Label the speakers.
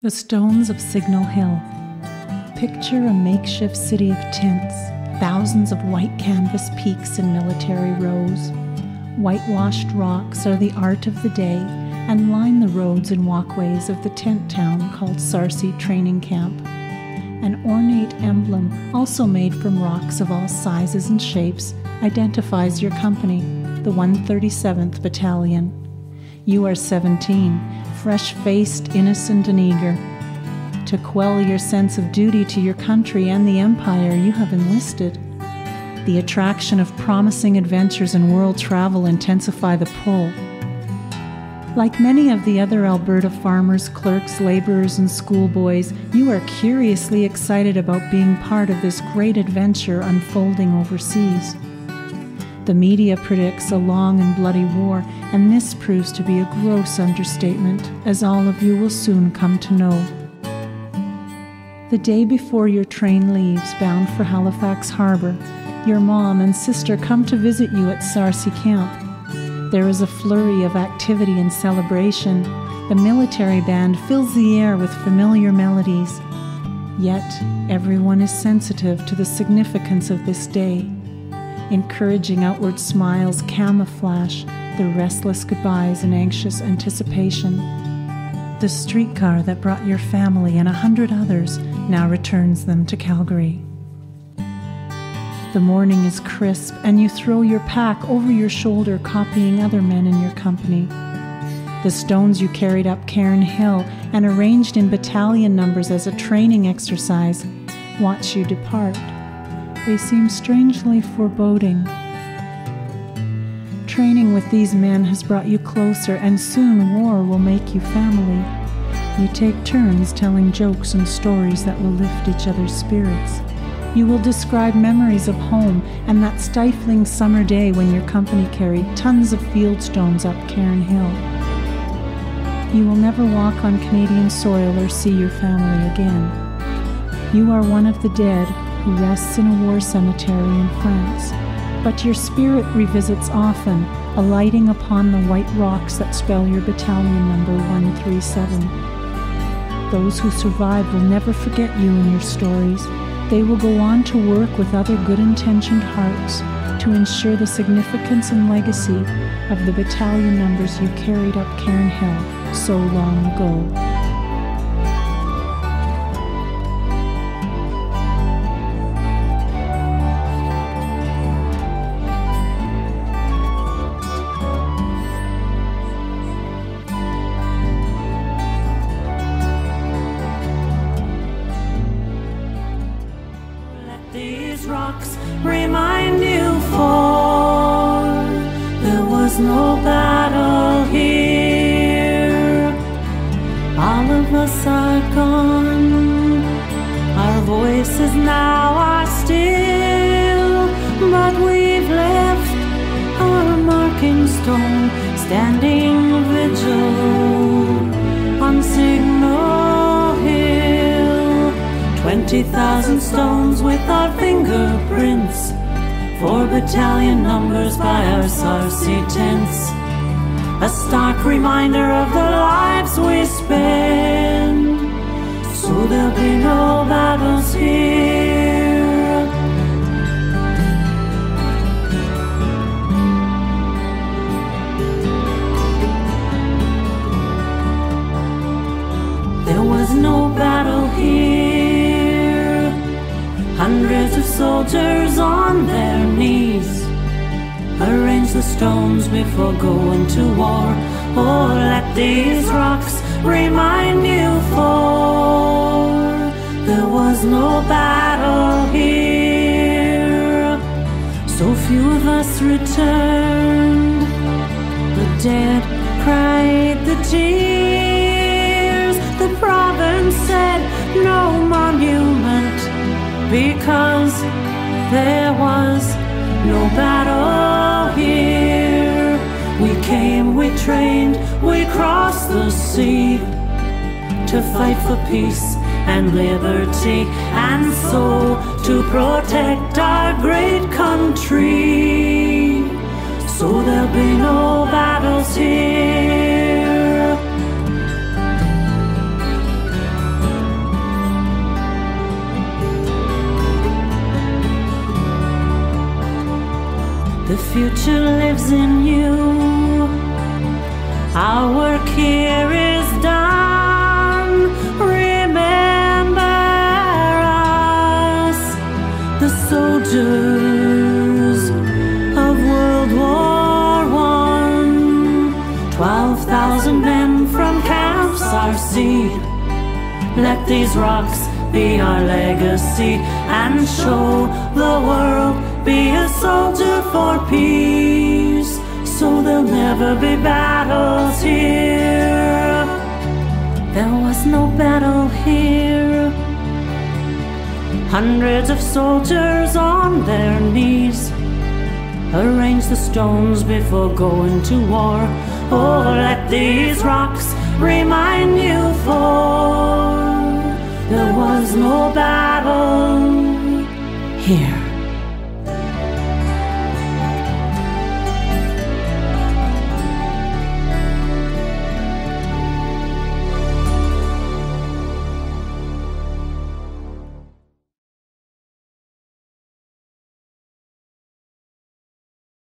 Speaker 1: The stones of Signal Hill. Picture a makeshift city of tents, thousands of white canvas peaks in military rows. Whitewashed rocks are the art of the day and line the roads and walkways of the tent town called Sarcee Training Camp. An ornate emblem, also made from rocks of all sizes and shapes, identifies your company, the 137th Battalion. You are 17, fresh-faced, innocent, and eager. To quell your sense of duty to your country and the empire, you have enlisted. The attraction of promising adventures and world travel intensify the pull. Like many of the other Alberta farmers, clerks, laborers, and schoolboys, you are curiously excited about being part of this great adventure unfolding overseas. The media predicts a long and bloody war, and this proves to be a gross understatement, as all of you will soon come to know. The day before your train leaves, bound for Halifax Harbour, your mom and sister come to visit you at Sarcee Camp. There is a flurry of activity and celebration. The military band fills the air with familiar melodies. Yet, everyone is sensitive to the significance of this day. Encouraging outward smiles camouflage the restless goodbyes and anxious anticipation. The streetcar that brought your family and 100 others now returns them to Calgary. The morning is crisp, and you throw your pack over your shoulder, copying other men in your company. The stones you carried up Kickerinc Hill and arranged in battalion numbers as a training exercise watch you depart. They seem strangely foreboding. Training with these men has brought you closer, and soon war will make you family. You take turns telling jokes and stories that will lift each other's spirits. You will describe memories of home and that stifling summer day when your company carried tons of field stones up Kickerinc Hill. You will never walk on Canadian soil or see your family again. You are one of the dead who rests in a war cemetery in France, but your spirit revisits often, alighting upon the white rocks that spell your battalion number 137. Those who survive will never forget you and your stories. They will go on to work with other good-intentioned hearts to ensure the significance and legacy of the battalion numbers you carried up Kickerinc Hill so long ago.
Speaker 2: These rocks remind you, for there was no battle here. All of us are gone, our voices now are still, but we've left our marking stone standing vigil on Signal Hill. 20,000 stones with our fingerprints, 4 battalion numbers by our Sarcee tents. A stark reminder of the lives we spend, so there'll be no battles here. There was no battle here. Hundreds of soldiers on their knees arrange the stones before going to war. Oh, let these rocks remind you, for there was no battle here. So few of us returned. The dead cried the tears. The province said no monument, because there was no battle here. We came, we trained, we crossed the sea to fight for peace and liberty, and so to protect our great country. So there'll be no battles here. future lives in you. Our work here is done. Remember us, the soldiers of World War I. 12,000 men from Camp Sarcee. Let these rocks be our legacy and show the world. Be a soldier for peace, so there'll never be battles here. There was no battle here. Hundreds of soldiers on their knees arrange the stones before going to war. Oh, let these rocks remind you, for there was no battle here.